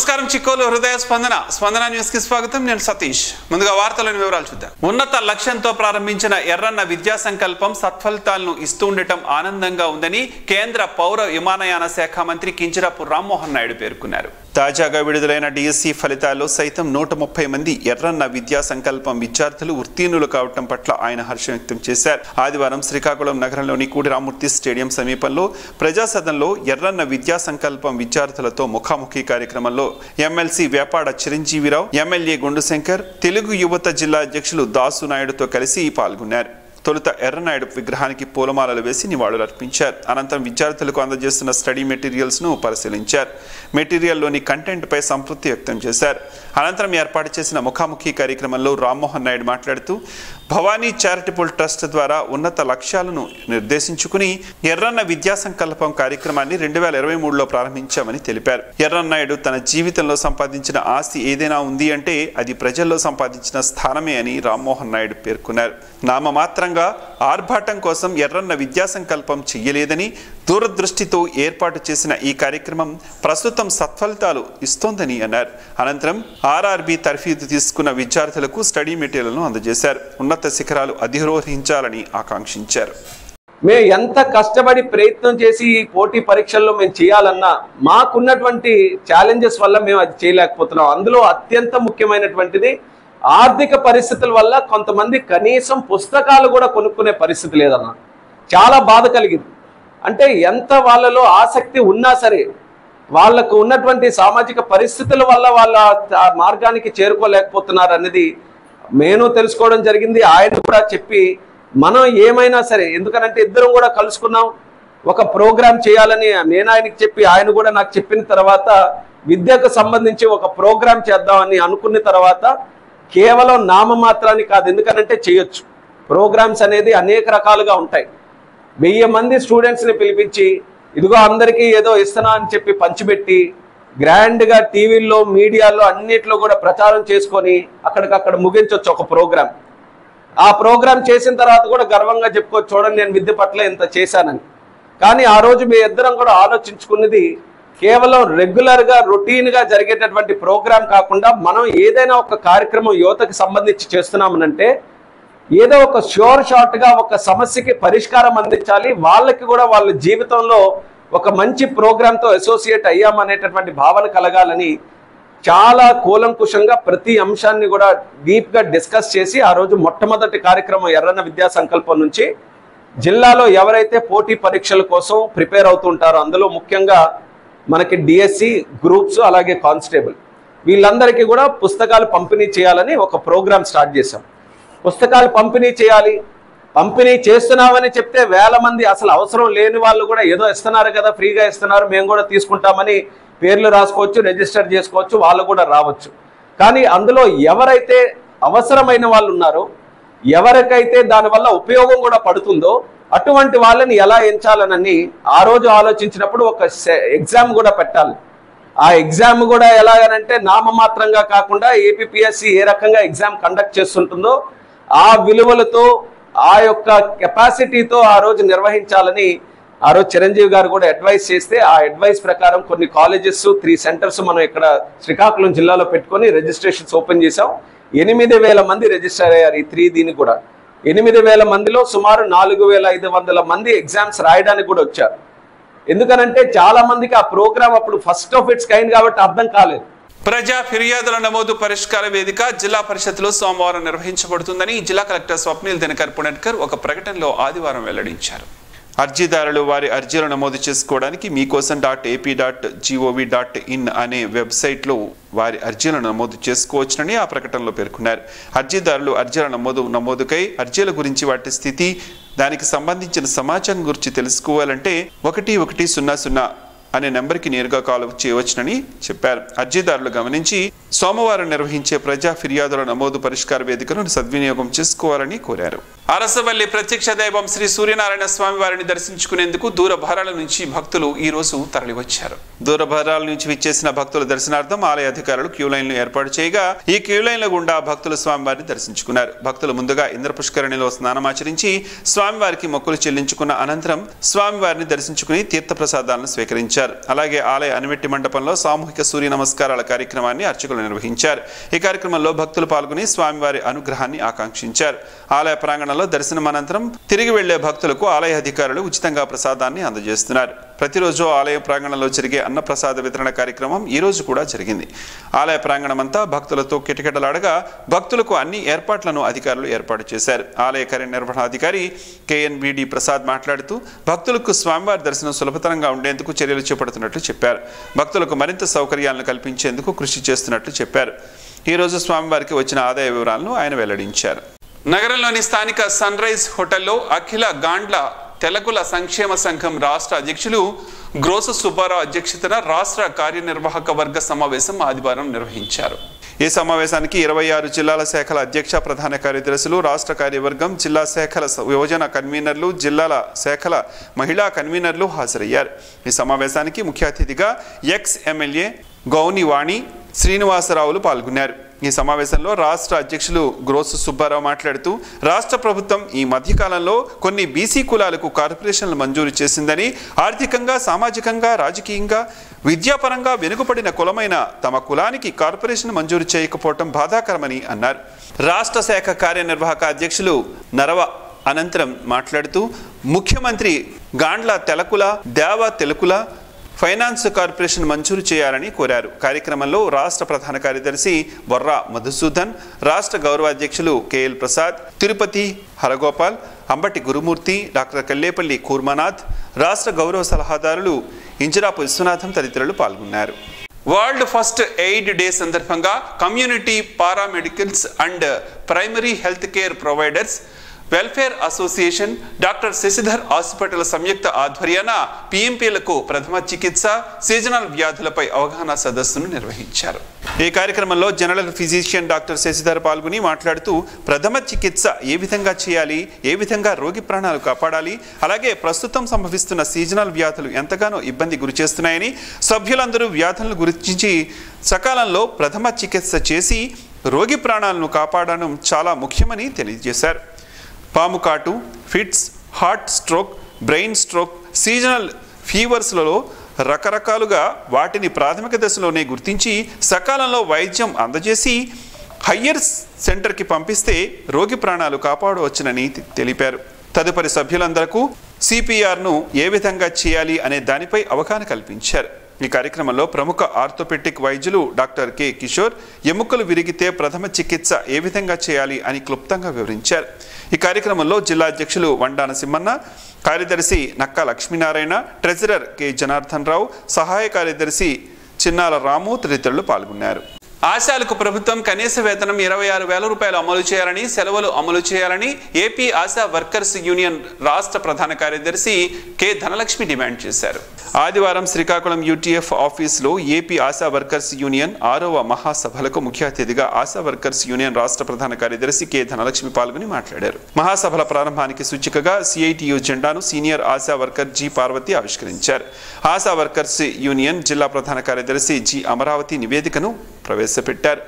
నమస్కారం చిక్కోలు హృదయ స్పందన న్యూస్ కి స్వాగతం. నేను సతీష్. ముందుగా వార్తలోని వివరాలు చూద్దాం. ఉన్నత లక్ష్యంతో ప్రారంభించిన ఎర్రన్న విద్యా సంకల్పం సత్ఫలితాలను ఇస్తూ ఉండటం ఆనందంగా ఉందని కేంద్ర పౌర విమానయాన శాఖ మంత్రి కింజరాపు రామ్మోహన్ నాయుడు పేర్కొన్నారు. తాజాగా విడుదలైన డిఎస్సి ఫలితాల్లో సైతం 130 మంది ఎర్రన్న విద్యా సంకల్పం విద్యార్థులు ఉత్తీర్ణులు కావటం పట్ల ఆయన హర్షం వ్యక్తం చేశారు. ఆదివారం శ్రీకాకుళం నగరంలోని కూడి రామ్మూర్తి స్టేడియం సమీపంలో ప్రజాసదన్లో ఎర్రన్న విద్యా సంకల్పం విద్యార్థులతో ముఖాముఖి కార్యక్రమంలో ఎమ్మెల్సీ వేపాడ చిరంజీవిరావు, ఎమ్మెల్యే గుండుశంకర్, తెలుగు యువత జిల్లా అధ్యక్షులు దాసు నాయుడుతో కలిసి పాల్గొన్నారు. తొలుత ఎర్రనాయుడు విగ్రహానికి పూలమాలలు వేసి నివాళులర్పించారు. అనంతరం విద్యార్థులకు అందజేస్తున్న స్టడీ మెటీరియల్స్ను పరిశీలించారు. మెటీరియల్లోని కంటెంట్పై సంతృప్తి వ్యక్తం చేశారు. అనంతరం ఏర్పాటు చేసిన ముఖాముఖి కార్యక్రమంలో రామ్మోహన్ నాయుడు మాట్లాడుతూ భవానీ చారిటబుల్ ట్రస్ట్ ద్వారా ఉన్నత లక్ష్యాలను నిర్దేశించుకుని ఎర్రన్న విద్యా సంకల్పం కార్యక్రమాన్ని 2023లో ప్రారంభించామని తెలిపారు. ఎర్రన్నాయుడు తన జీవితంలో సంపాదించిన ఆస్తి ఏదైనా ఉంది అంటే అది ప్రజల్లో సంపాదించిన స్థానమే అని రామ్మోహన్ నాయుడు పేర్కొన్నారు. నామమాత్రంగా ఆర్భాటం కోసం ఎర్రన్న విద్యా సంకల్పం చెయ్యలేదని, దూరదృష్టితో ఏర్పాటు చేసిన ఈ కార్యక్రమం ప్రస్తుతం సత్ఫలితాలు ఇస్తోందని అన్నారు. అనంతరం ఆర్ఆర్బి తర్ఫీదు తీసుకున్న విద్యార్థులకు స్టడీ మెటీరియల్ను అందజేశారు. ఉన్నత శిఖరాలు అధిరోహించాలని ఆకాంక్షించారు. మేము ఎంత కష్టపడి ప్రయత్నం చేసి ఈ పోటీ పరీక్షల్లో మేము చేయాలన్నా మాకున్నటువంటి ఛాలెంజెస్ వల్ల మేము అది చేయలేకపోతున్నాం. అందులో అత్యంత ముఖ్యమైనటువంటిది ఆర్థిక పరిస్థితుల వల్ల కొంతమంది కనీసం పుస్తకాలు కూడా కొనుక్కునే పరిస్థితి లేదన్న. చాలా బాధ కలిగింది. అంటే ఎంత వాళ్ళలో ఆసక్తి ఉన్నా సరే వాళ్ళకు ఉన్నటువంటి సామాజిక పరిస్థితుల వల్ల వాళ్ళ మార్గానికి చేరుకోలేకపోతున్నారు అనేది నేను తెలుసుకోవడం జరిగింది. ఆయన కూడా చెప్పి మనం ఏమైనా సరే, ఎందుకనంటే ఇద్దరం కూడా కలుసుకున్నాం, ఒక ప్రోగ్రాం చేయాలని నేను ఆయనకి చెప్పి ఆయన కూడా నాకు చెప్పిన తర్వాత విద్యకు సంబంధించి ఒక ప్రోగ్రాం చేద్దామని అనుకున్న తర్వాత కేవలం నామమాత్రాన్ని కాదు, ఎందుకనంటే చేయొచ్చు. ప్రోగ్రామ్స్ అనేది అనేక రకాలుగా ఉంటాయి. 1000 మంది స్టూడెంట్స్ని పిలిపించి ఇదిగో అందరికీ ఏదో ఇస్తున్నా అని చెప్పి పంచిపెట్టి గ్రాండ్గా టీవీల్లో మీడియాలో అన్నిట్లో కూడా ప్రచారం చేసుకొని అక్కడికక్కడ ముగించవచ్చు ఒక ప్రోగ్రాం. ఆ ప్రోగ్రాం చేసిన తర్వాత కూడా గర్వంగా చెప్పుకోవచ్చు, చూడండి నేను విద్య పట్ల ఇంత చేశానని. కానీ ఆ రోజు మీ ఇద్దరం కూడా ఆలోచించుకున్నది కేవలం రెగ్యులర్గా రొటీన్గా జరిగేటటువంటి ప్రోగ్రాం కాకుండా మనం ఏదైనా ఒక కార్యక్రమం యువతకి సంబంధించి చేస్తున్నామనంటే ఏదో ఒక షోర్ షార్ట్గా ఒక సమస్యకి పరిష్కారం అందించాలి, వాళ్ళకి కూడా వాళ్ళ జీవితంలో ఒక మంచి ప్రోగ్రాంతో అసోసియేట్ అయ్యామనేటటువంటి భావన కలగాలని చాలా కూలంకుషంగా ప్రతి అంశాన్ని కూడా డీప్గా డిస్కస్ చేసి ఆ రోజు మొట్టమొదటి కార్యక్రమం ఎర్రన్న విద్యా సంకల్పం నుంచి జిల్లాలో ఎవరైతే పోటీ పరీక్షల కోసం ప్రిపేర్ అవుతుంటారో అందులో ముఖ్యంగా మనకి డిఎస్సి గ్రూప్స్ అలాగే కానిస్టేబుల్ వీళ్ళందరికీ కూడా పుస్తకాలు పంపిణీ చేయాలని ఒక ప్రోగ్రాం స్టార్ట్ చేశాం. పుస్తకాలు పంపిణీ చేయాలి, పంపిణీ చేస్తున్నామని చెప్తే 1000 మంది అసలు అవసరం లేని వాళ్ళు కూడా ఏదో ఇస్తున్నారు కదా, ఫ్రీగా ఇస్తున్నారు మేము కూడా తీసుకుంటామని పేర్లు రాసుకోవచ్చు, రిజిస్టర్ చేసుకోవచ్చు, వాళ్ళు కూడా రావచ్చు. కానీ అందులో ఎవరైతే అవసరమైన వాళ్ళు ఉన్నారో, ఎవరికైతే దానివల్ల ఉపయోగం కూడా పడుతుందో అటువంటి వాళ్ళని ఎలా ఎంచాలనని ఆ రోజు ఆలోచించినప్పుడు ఒక ఎగ్జామ్ కూడా పెట్టాలి. ఆ ఎగ్జామ్ కూడా ఎలాగనంటే నామమాత్రంగా కాకుండా ఏపీపీఎస్సి ఏ రకంగా ఎగ్జామ్ కండక్ట్ చేస్తుంటుందో ఆ విలువలతో ఆ యొక్క కెపాసిటీతో ఆ రోజు నిర్వహించాలని ఆ రోజు చిరంజీవి గారు కూడా అడ్వైస్ చేస్తే ఆ అడ్వైస్ ప్రకారం కొన్ని కాలేజెస్ 3 సెంటర్స్ మనం ఇక్కడ శ్రీకాకుళం జిల్లాలో పెట్టుకొని రిజిస్ట్రేషన్స్ ఓపెన్ చేసాం. 8000 మంది రిజిస్టర్ అయ్యారు. ఈ 3 దీనికి కూడా 8000 మందిలో సుమారు 4500 మంది ఎగ్జామ్స్ రాయడానికి కూడా వచ్చారు. ఎందుకనంటే చాలా మందికి ఆ ప్రోగ్రామ్ అప్పుడు ఫస్ట్ ఆఫ్ ఇట్స్ కైండ్ కాబట్టి అర్థం కాలేదు. ప్రజా ఫిర్యాదుల నమోదు పరిష్కార వేదిక జిల్లా పరిషత్లో సోమవారం నిర్వహించబడుతుందని జిల్లా కలెక్టర్ స్వప్నిల్ దినకర్ పుణెట్కర్ ఒక ప్రకటనలో ఆదివారం వెల్లడించారు. అర్జీదారులు వారి అర్జీలు నమోదు చేసుకోవడానికి meekosan.ap.gov.in అనే వెబ్సైట్లో వారి అర్జీలను నమోదు చేసుకోవచ్చునని ఆ ప్రకటనలో పేర్కొన్నారు. అర్జీదారులు అర్జీల నమోదుకై అర్జీల గురించి వాటి స్థితి, దానికి సంబంధించిన సమాచారం గురించి తెలుసుకోవాలంటే 1100 అనే నెంబర్కి నేరుగా కాల్ చేయవచ్చునని చెప్పారు. అర్జీదారులు గమనించి సోమవారం నిర్వహించే ప్రజా ఫిర్యాదుల నమోదు పరిష్కార వేదికను సద్వినియోగం చేసుకోవాలని కోరారు. అరసవల్లి ప్రత్యక్ష దైవం శ్రీ సూర్యనారాయణ స్వామి వారిని దర్శించుకునేందుకు దూర భారాల నుంచి భక్తులు ఈ రోజు తరలివచ్చారు. దూర భారాల నుంచి విచ్చేసిన భక్తుల దర్శనార్థం ఆలయ అధికారులు క్యూ లైన్లు ఏర్పాటు చేయగా ఈ క్యూ లైన్ల గుండా భక్తులు స్వామివారిని దర్శించుకున్నారు. భక్తులు ముందుగా ఇంద్ర పుష్కరిణిలో స్నానమాచరించి స్వామివారికి మొక్కులు చెల్లించుకున్న అనంతరం స్వామివారిని దర్శించుకుని తీర్థ ప్రసాదాలను స్వీకరించారు. అలాగే ఆలయ అనిమెట్టి మండపంలో సామూహిక సూర్య నమస్కారాల కార్యక్రమాన్ని అర్చకులు నిర్వహించారు. ఈ కార్యక్రమంలో భక్తులు పాల్గొని స్వామివారి అనుగ్రహాన్ని ఆకాంక్షించారు. ఆలయ ప్రాంగణంలో దర్శనం అనంతరం తిరిగి వెళ్లే భక్తులకు ఆలయ అధికారులు ఉచితంగా ప్రసాదాన్ని అందజేస్తున్నారు. ప్రతిరోజు ఆలయ ప్రాంగణంలో జరిగే అన్నప్రసాద వితరణ కార్యక్రమం ఈ రోజు కూడా జరిగింది. ఆలయ ప్రాంగణమంతా భక్తులతో కిటకిటలాడగా భక్తులకు అన్ని ఏర్పాట్లను అధికారులు ఏర్పాటు చేశారు. ఆలయ కార్యనిర్వహణాధికారి KNBD ప్రసాద్ మాట్లాడుతూ భక్తులకు స్వామివారి దర్శనం సులభతరంగా ఉండేందుకు చర్యలు చేపడుతున్నట్లు చెప్పారు. భక్తులకు మరింత సౌకర్యాలను కల్పించేందుకు కృషి చేస్తున్నట్లు చెప్పారు. ఈ రోజు స్వామివారికి వచ్చిన ఆదాయ వివరాలను ఆయన వెల్లడించారు. నగరంలోని స్థానిక సన్ రైజ్ హోటల్లో అఖిల గాండ్ల తెలకుల సంక్షేమ సంఘం రాష్ట్ర అధ్యక్షులు గ్రోస సుబ్బారావు అధ్యక్షతన రాష్ట్ర కార్యనిర్వాహక వర్గ సమావేశం ఆదివారం నిర్వహించారు. ఈ సమావేశానికి 26 జిల్లాల శాఖల అధ్యక్ష ప్రధాన కార్యదర్శులు, రాష్ట్ర కార్యవర్గం, జిల్లా శాఖల యువజన కన్వీనర్లు, జిల్లాల శాఖల మహిళా కన్వీనర్లు హాజరయ్యారు. ఈ సమావేశానికి ముఖ్య అతిథిగా ఎమ్మెల్యే గౌనివాణి శ్రీనివాసరావులు పాల్గొన్నారు. ఈ సమావేశంలో రాష్ట్ర అధ్యక్షులు గ్రోసు సుబ్బారావు మాట్లాడుతూ రాష్ట్ర ప్రభుత్వం ఈ మధ్యకాలంలో కొన్ని బీసీ కులాలకు కార్పొరేషన్లు మంజూరు చేసిందని, ఆర్థికంగా, సామాజికంగా, రాజకీయంగా, విద్యాపరంగా వెనుకబడిన కులమైన తమ కులానికి కార్పొరేషన్ మంజూరు చేయకపోవటం బాధాకరమని అన్నారు. రాష్ట్ర శాఖ కార్యనిర్వాహక అధ్యక్షులు నరవ అనంతరం మాట్లాడుతూ ముఖ్యమంత్రి గాండ్ల తెలకుల, దేవ తెలకుల ఫైనాన్స్ కార్పొరేషన్ మంజూరు చేయాలని కోరారు. కార్యక్రమంలో రాష్ట్ర ప్రధాన కార్యదర్శి బొర్రా మధుసూదన్, రాష్ట్ర గౌరవ అధ్యక్షులు KL ప్రసాద్, తిరుపతి హరగోపాల్, అంబటి గురుమూర్తి, డాక్టర్ కల్లేపల్లి కూర్మనాథ్, రాష్ట్ర గౌరవ సలహాదారులు ఇంజరాపు విశ్వనాథం తదితరులు పాల్గొన్నారు. వరల్డ్ ఫస్ట్ ఎయిడ్ డే సందర్భంగా community paramedicals and primary health care providers welfare association, doctor Sasidhar hospital సంయుక్త ఆధ్వర్యాన PMPలకు ప్రథమ చికిత్స, సీజనల్ వ్యాధులపై అవగాహన సదస్సును నిర్వహించారు. ఈ కార్యక్రమంలో జనరల్ ఫిజిషియన్ డాక్టర్ శశిధర్ పాల్గొని మాట్లాడుతూ ప్రథమ చికిత్స ఏ విధంగా చేయాలి, ఏ విధంగా రోగి ప్రాణాలు కాపాడాలి, అలాగే ప్రస్తుతం సంభవిస్తున్న సీజనల్ వ్యాధులు ఎంతగానో ఇబ్బంది గురిచేస్తున్నాయని, సభ్యులందరూ వ్యాధులను గురించి సకాలంలో ప్రథమ చికిత్స చేసి రోగి ప్రాణాలను కాపాడడం చాలా ముఖ్యమని తెలియజేశారు. పాము కాటు, fits, heart stroke, brain stroke, seasonal ఫీవర్స్లలో రకరకాలుగా వాటిని ప్రాథమిక దశలోనే గుర్తించి సకాలంలో వైద్యం అందజేసి హయ్యర్ సెంటర్కి పంపిస్తే రోగి ప్రాణాలు కాపాడవచ్చునని తెలిపారు. తదుపరి సభ్యులందరకు CPRను ఏ విధంగా చేయాలి అనే దానిపై అవగాహన కల్పించారు. ఈ కార్యక్రమంలో ప్రముఖ ఆర్థోపెడిక్ వైద్యులు డాక్టర్ K కిషోర్ ఎముకలు విరిగితే ప్రథమ చికిత్స ఏ విధంగా చేయాలి అని క్లుప్తంగా వివరించారు. ఈ కార్యక్రమంలో జిల్లా అధ్యక్షులు వండాన సింహన్న, కార్యదర్శి నక్కా లక్ష్మీనారాయణ, ట్రెజరర్ K జనార్దన్ రావు, సహాయ కార్యదర్శి చిన్నాల రాము తదితరులు పాల్గొన్నారు. ఆశాలకు ప్రభుత్వం కనీస వేతనం 26,000 రూపాయలు అమలు చేయాలని, సెలవులు అమలు చేయాలని ఏపీ ఆశా వర్కర్స్ యూనియన్ రాష్ట్ర ప్రధాన కార్యదర్శి K ధనలక్ష్మి డిమాండ్ చేశారు. ఆదివారం శ్రీకాకుళం UTF ఆఫీసులో ఏపీ ఆశా వర్కర్స్ యూనియన్ 6వ మహాసభలకు ముఖ్య అతిథిగా ఆశా వర్కర్స్ యూనియన్ రాష్ట్ర ప్రధాన కార్యదర్శి K ధనలక్ష్మి పాల్గొని మాట్లాడారు. మహాసభల ప్రారంభానికి సూచికగా CITU జెండాను senior ASHA worker G Parvathi ఆవిష్కరించారు. ఆశా వర్కర్స్ యూనియన్ జిల్లా ప్రధాన కార్యదర్శి G అమరావతి నివేదికను ప్రవేశపెట్టారు.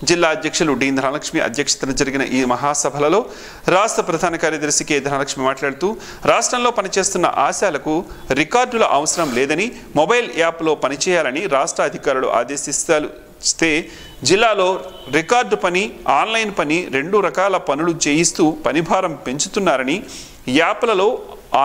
జిల్లా అధ్యక్షులు D ధనలక్ష్మి అధ్యక్షతన జరిగిన ఈ మహాసభలలో రాష్ట్ర ప్రధాన కార్యదర్శి K ధనలక్ష్మి మాట్లాడుతూ రాష్ట్రంలో పనిచేస్తున్న ఆశాలకు రికార్డుల అవసరం లేదని, మొబైల్ యాప్లో పనిచేయాలని రాష్ట్ర అధికారులు ఆదేశిస్తే జిల్లాలో రికార్డు పని, ఆన్లైన్ పని 2 రకాల పనులు చేయిస్తూ పనిభారం పెంచుతున్నారని, యాప్లలో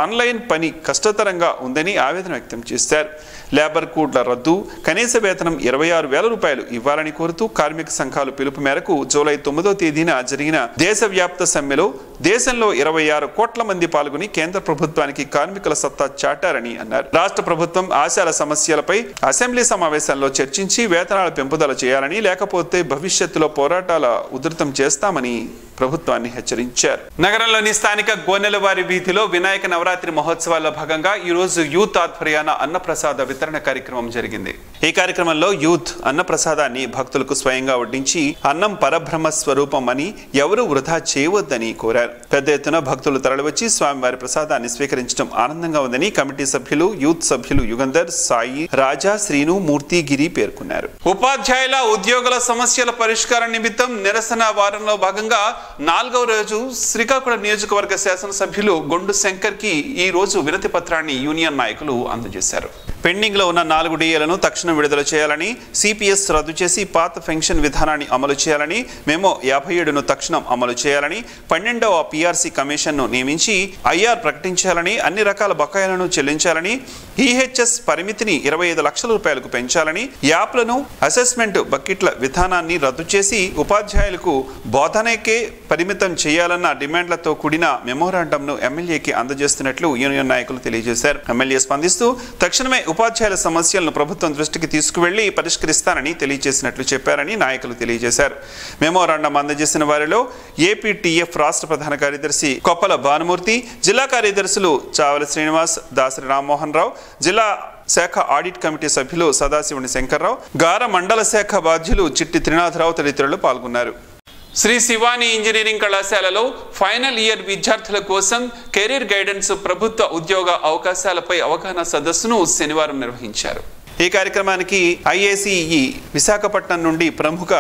ఆన్లైన్ పని కష్టతరంగా ఉందని ఆవేదన వ్యక్తం చేశారు. లేబర్ కోడ్ల రద్దు, కనీస వేతనం 26,000 రూపాయలు ఇవ్వాలని కోరుతూ కార్మిక సంఘాలు పిలుపు మేరకు జూలై 9వ తేదీన జరిగిన దేశవ్యాప్త సమ్మెలో దేశంలో 26 కోట్ల మంది పాల్గొని కేంద్ర ప్రభుత్వానికి కార్మికుల సత్తా చాటారని అన్నారు. రాష్ట్ర ప్రభుత్వం ఆశాల సమస్యలపై అసెంబ్లీ సమావేశాల్లో చర్చించి వేతనాల పెంపుదల చేయాలని, లేకపోతే భవిష్యత్తులో పోరాటాల ఉధృతం చేస్తామని ప్రభుత్వాన్ని హెచ్చరించారు. నగరంలోని స్థానిక గోనెలవారి వీధిలో వినాయక నవరాత్రి మహోత్సవాల్లో భాగంగా ఈ రోజు యూత్ ఆధ్వర్యాన అన్నప్రసాద వితరణ కార్యక్రమం జరిగింది. ఈ ఈ కార్యక్రమంలో యూత్ అన్నప్రసాదాన్ని భక్తులకు స్వయంగా వడ్డించి అన్నం పరబ్రహ్మ స్వరూపం అని ఎవరూ వృధా చేయవద్దని కోరారు. పెద్ద ఎత్తున భక్తులు తరలివచ్చి స్వామివారి ప్రసాదాన్ని స్వీకరించడం ఆనందంగా ఉందని కమిటీ సభ్యులు, యూత్ సభ్యులు యుగంధర్, సాయి, రాజా, శ్రీను, మూర్తి, గిరి పేర్కొన్నారు. ఉపాధ్యాయుల ఉద్యోగుల సమస్యల పరిష్కారం నిమిత్తం నిరసన వారంలో భాగంగా 4వ రోజు శ్రీకాకుళం నియోజకవర్గ శాసనసభ్యులు గొండు శంకర్ కి ఈ రోజు వినతి పత్రాన్ని యూనియన్ నాయకులు అందజేశారు. పెండింగ్ లో ఉన్న 4 డిఏలను తక్షణం విడుదల చేయాలని, సిపిఎస్ రద్దు చేసి పాత పెన్షన్ విధానాన్ని అమలు చేయాలని, మెమో 57ను తక్షణం అమలు చేయాలని, 12వ పిఆర్సీ కమిషన్ను నియమించి ఐఆర్ ప్రకటించాలని, అన్ని రకాల బకాయిలను చెల్లించాలని, ఈహెచ్ఎస్ పరిమితిని 25 లక్షల రూపాయలకు పెంచాలని, యాప్లను అసెస్మెంట్ బకెట్ల విధానాన్ని రద్దు చేసి ఉపాధ్యాయులకు బోధనకే పరిమితం చేయాలన్న డిమాండ్లతో కూడిన మెమోరాండంను ఎమ్మెల్యేకి అందజేస్తున్నట్లు యూనియన్ నాయకులు తెలియజేశారు. ఎమ్మెల్యే స్పందిస్తూ తక్షణమే ఉపాధ్యాయుల సమస్యలను ప్రభుత్వం దృష్టికి తీసుకువెళ్లి పరిష్కరిస్తానని తెలియజేసినట్లు చెప్పారని నాయకులు తెలియజేశారు. మెమోరాండం అందజేసిన వారిలో ఏపీటీఎఫ్ రాష్ట్ర ప్రధాన కార్యదర్శి కొప్పల భానుమూర్తి, జిల్లా కార్యదర్శులు చావల శ్రీనివాస్, దాసరి రామ్మోహన్ రావు, జిల్లా శాఖ ఆడిట్ కమిటీ సభ్యులు సదాశివుని శంకర్రావు, గార మండల శాఖ బాధ్యులు చిట్టి త్రినాథరావు తదితరులు పాల్గొన్నారు. శ్రీ శివాని ఇంజనీరింగ్ కళాశాలలో ఫైనల్ ఇయర్ విద్యార్థుల కోసం కెరీర్ గైడెన్స్ ప్రభుత్వ ఉద్యోగ అవకాశాలపై అవగాహన సదస్సును శనివారం నిర్వహించారు. ఈ కార్యక్రమానికి ఐఏసీఈ విశాఖపట్నం నుండి ప్రముఖ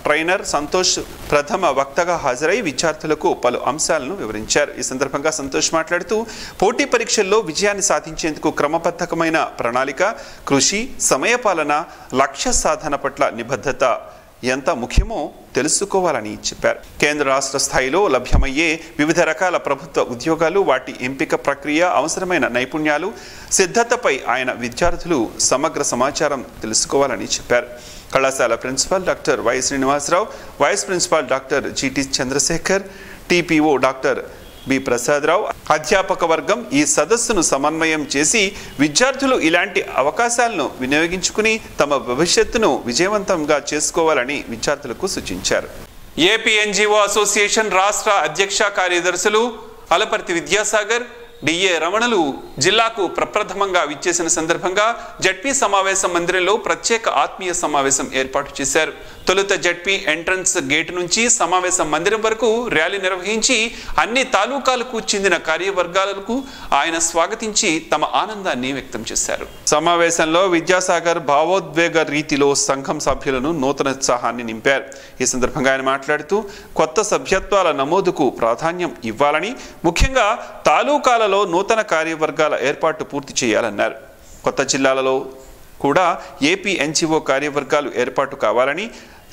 ట్రైనర్ సంతోష్ ప్రథమ వక్తగా హాజరై విద్యార్థులకు పలు అంశాలను వివరించారు. ఈ సందర్భంగా సంతోష్ మాట్లాడుతూ పోటీ పరీక్షల్లో విజయాన్ని సాధించేందుకు క్రమబద్ధమైన ప్రణాళిక, కృషి, సమయపాలన, లక్ష్య సాధన పట్ల నిబద్ధత ఎంత ముఖ్యమో తెలుసుకోవాలని చెప్పారు. కేంద్ర రాష్ట్ర స్థాయిలో లభ్యమయ్యే వివిధ రకాల ప్రభుత్వ ఉద్యోగాలు, వాటి ఎంపిక ప్రక్రియ, అవసరమైన నైపుణ్యాలు, సిద్ధతపై ఆయన విద్యార్థులు సమగ్ర సమాచారం తెలుసుకోవాలని చెప్పారు. కళాశాల principal doctor Y Srinivasarao, vice principal doctor G T Chandrasekhar, TPO doctor B Prasadarao, అధ్యాపక వర్గం ఈ సదస్సును సమన్వయం చేసి విద్యార్థులు ఇలాంటి అవకాశాలను వినియోగించుకుని తమ భవిష్యత్తును విజయవంతంగా చేసుకోవాలని విద్యార్థులకు సూచించారు. ఏపీ ఎన్జిఓ అసోసియేషన్ రాష్ట్ర అధ్యక్ష కార్యదర్శులు అలపర్తి విద్యాసాగర్, డిఏ రమణులు జిల్లాకు ప్రప్రథమంగా విచ్చేసిన సందర్భంగా జడ్పీ సమావేశ మందిరంలో ప్రత్యేక ఆత్మీయ సమావేశం ఏర్పాటు చేశారు. తొలుత జడ్పీ ఎంట్రన్స్ గేట్ నుంచి సమావేశ మందిరం వరకు ర్యాలీ నిర్వహించి అన్ని తాలూకాలకు చెందిన కార్యవర్గాలకు ఆయన స్వాగతించి తమ ఆనందాన్ని వ్యక్తం చేశారు. సమావేశంలో విద్యాసాగర్ భావోద్వేగ రీతిలో సంఘం సభ్యులను నూతనోత్సాహాన్ని నింపారు. ఈ సందర్భంగా ఆయన మాట్లాడుతూ కొత్త సభ్యత్వాల నమోదుకు ప్రాధాన్యం ఇవ్వాలని, ముఖ్యంగా తాలూకాలలో నూతన కార్యవర్గాల ఏర్పాటు పూర్తి చేయాలన్నారు. కొత్త జిల్లాలలో కూడా ఏపీ ఎన్జిఓ కార్యవర్గాలు ఏర్పాటు కావాలని,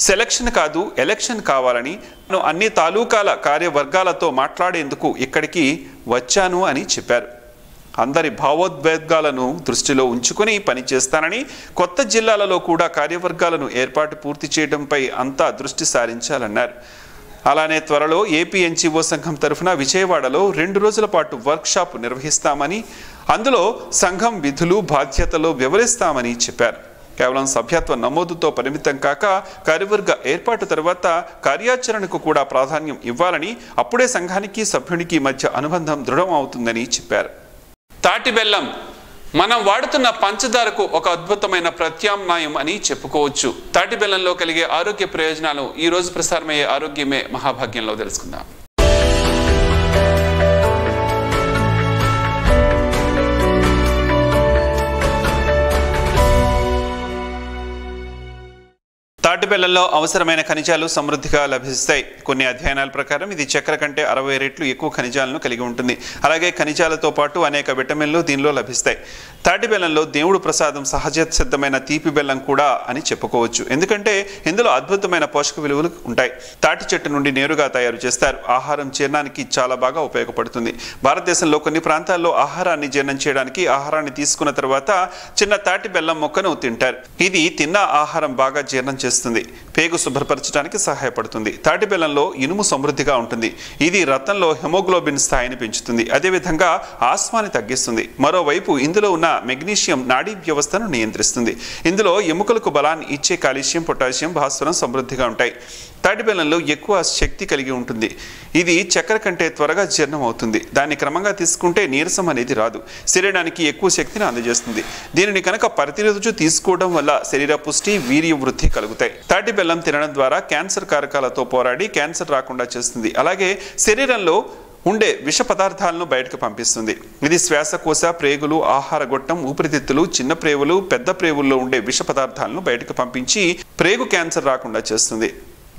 సెలక్షన్ కాదు ఎలక్షన్ కావాలని, అన్ని తాలూకాల కార్యవర్గాలతో మాట్లాడేందుకు ఇక్కడికి వచ్చాను అని చెప్పారు. అందరి భావోద్వేగాలను దృష్టిలో ఉంచుకొని పనిచేస్తానని, కొత్త జిల్లాలలో కూడా కార్యవర్గాలను ఏర్పాటు పూర్తి చేయడంపై అంతా దృష్టి సారించాలన్నారు. అలానే త్వరలో ఏపీ ఎన్జిఓ సంఘం తరఫున విజయవాడలో 2 రోజుల పాటు వర్క్షాప్ నిర్వహిస్తామని, అందులో సంఘం విధులు, బాధ్యతలు వివరిస్తామని చెప్పారు. కేవలం సభ్యత్వ నమోదుతో పరిమితం కాక కార్యవర్గ ఏర్పాటు తర్వాత కార్యాచరణకు కూడా ప్రాధాన్యం ఇవ్వాలని, అప్పుడే సంఘానికి సభ్యునికి మధ్య అనుబంధం దృఢం అవుతుందని చెప్పారు. తాటి బెల్లం మనం వాడుతున్న పంచదారకు ఒక అద్భుతమైన ప్రత్యామ్నాయం అని చెప్పుకోవచ్చు. తాటి బెల్లంలో కలిగే ఆరోగ్య ప్రయోజనాలు ఈ రోజు ప్రసారమయ్యే ఆరోగ్యమే మహాభాగ్యంలో తెలుసుకుందాం. తాటి బెల్లంలో అవసరమైన ఖనిజాలు సమృద్ధిగా లభిస్తాయి. కొన్ని అధ్యయనాల ప్రకారం ఇది చక్కెర కంటే 60 రెట్లు ఎక్కువ ఖనిజాలను కలిగి ఉంటుంది. అలాగే ఖనిజాలతో పాటు అనేక విటమిన్లు దీనిలో లభిస్తాయి. తాటి బెల్లంలో దేవుడు ప్రసాదం సహజ సిద్ధమైన తీపి బెల్లం కూడా అని చెప్పుకోవచ్చు. ఎందుకంటే ఇందులో అద్భుతమైన పోషక విలువలు ఉంటాయి. తాటి చెట్టు నుండి నేరుగా తయారు చేస్తారు. ఆహారం జీర్ణానికి చాలా బాగా ఉపయోగపడుతుంది. భారతదేశంలో కొన్ని ప్రాంతాల్లో ఆహారాన్ని జీర్ణం చేయడానికి ఆహారాన్ని తీసుకున్న తర్వాత చిన్న తాటి బెల్లం మొక్కను తింటారు. ఇది తిన్న ఆహారం బాగా జీర్ణం చేస్తుంది, పేగు శుభ్రపరచడానికి సహాయపడుతుంది. తాటి బెల్లంలో ఇనుము సమృద్ధిగా ఉంటుంది. ఇది రక్తంలో హెమోగ్లోబిన్ స్థాయిని పెంచుతుంది. అదేవిధంగా ఆస్మాని తగ్గిస్తుంది. మరోవైపు ఇందులో ఉన్న మెగ్నీషియం నాడీ వ్యవస్థను నియంత్రిస్తుంది. ఇందులో ఎముకలకు బలాన్ని ఇచ్చే కాల్షియం, పొటాషియం, భాస్వరం సమృద్ధిగా ఉంటాయి. తాటి బెల్లంలో ఎక్కువ శక్తి కలిగి ఉంటుంది. ఇది చక్కెర కంటే త్వరగా జీర్ణం అవుతుంది. దాన్ని క్రమంగా తీసుకుంటే నీరసం అనేది రాదు. శరీరానికి ఎక్కువ శక్తిని అందజేస్తుంది. దీనిని కనుక ప్రతిరోజు తీసుకోవడం వల్ల శరీర పుష్టి, వీర్య వృద్ధి కలుగుతాయి. తాటి బెల్లం తినడం ద్వారా క్యాన్సర్ కారకాలతో పోరాడి క్యాన్సర్ రాకుండా చేస్తుంది. అలాగే శరీరంలో ఉండే విష పదార్థాలను బయటకు పంపిస్తుంది. ఇది శ్వాసకోశ, ప్రేగులు, ఆహార గొట్టం, ఊపిరితిత్తులు, చిన్న ప్రేవులు, పెద్ద ప్రేవుల్లో ఉండే విష పదార్థాలను బయటకు పంపించి ప్రేగు క్యాన్సర్ రాకుండా చేస్తుంది.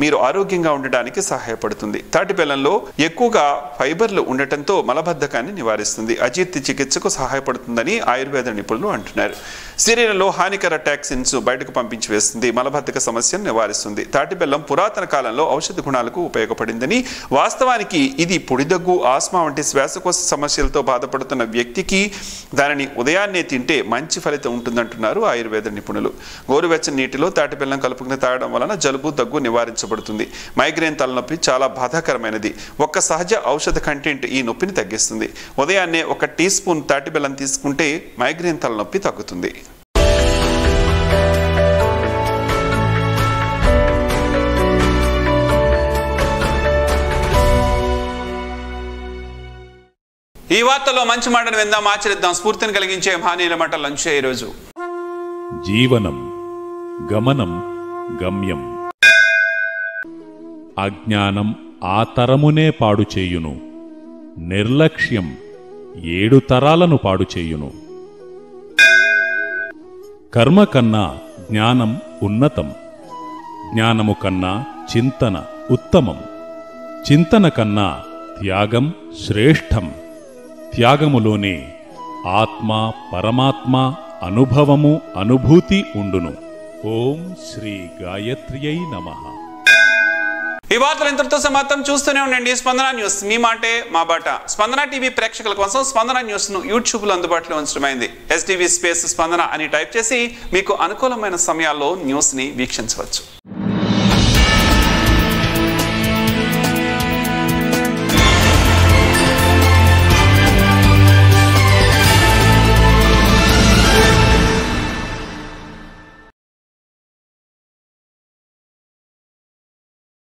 మీరు ఆరోగ్యంగా ఉండడానికి సహాయపడుతుంది. తాటి బెల్లంలో ఎక్కువగా ఫైబర్లు ఉండటంతో మలబద్ధకాన్ని నివారిస్తుంది. అజీర్తి చికిత్సకు సహాయపడుతుందని ఆయుర్వేద నిపుణులు అంటున్నారు. శరీరంలో హానికర టాక్సిన్స్ బయటకు పంపించి వేస్తుంది. మలబద్ధక సమస్యను నివారిస్తుంది. తాటి బెల్లం పురాతన కాలంలో ఔషధ గుణాలకు ఉపయోగపడిందని, వాస్తవానికి ఇది పొడిదగ్గు, ఆస్మా వంటి శ్వాసకోశ సమస్యలతో బాధపడుతున్న వ్యక్తికి దానిని ఉదయాన్నే తింటే మంచి ఫలితం ఉంటుందంటున్నారు ఆయుర్వేద నిపుణులు. గోరువెచ్చని నీటిలో తాటి బెల్లం కలుపుకుని తాగడం వలన జలుబు, దగ్గు నివారించబడుతుంది. మైగ్రేన్ తలనొప్పి చాలా బాధాకరమైనది. ఒక్క సహజ ఔషధ కంటెంట్ ఈ నొప్పిని తగ్గిస్తుంది. ఉదయాన్నే 1 టీ స్పూన్ తాటి బెల్లం తీసుకుంటే మైగ్రేన్ తలనొప్పి తగ్గుతుంది. ఈ వార్తలో మంచి మాటను విందాం, ఆచరిద్దాం. స్ఫూర్తిని కలిగించే మహనీయుల మాటలు లంచే ఈరోజు. జీవనం గమనం గమ్యం. అజ్ఞానం ఆ తరమునే పాడు చేయును. నిర్లక్ష్యం 7 తరాలను పాడు చేయును. కర్మ కన్నా జ్ఞానం ఉన్నతం. జ్ఞానము కన్నా చింతన ఉత్తమం. చింతన కన్నా త్యాగం శ్రేష్టం. త్యాగములోనే ఆత్మ, పరమాత్మ అనుభవము, అనుభూతి ఉండును. ఓం శ్రీ గాయత్ర్యై నమః. ఈ వార్తలు ఇంతటితో సమాప్తం. చూస్తూనే ఉండండి స్పందన న్యూస్. మీ మాటే మా బాట. స్పందన టీవీ ప్రేక్షకుల కోసం స్పందన న్యూస్ ను యూట్యూబ్ లో అందుబాటులో ఉంచడమైంది. STV స్పేస్ స్పందన అని టైప్ చేసి మీకు అనుకూలమైన సమయాల్లో న్యూస్ ని వీక్షించవచ్చు.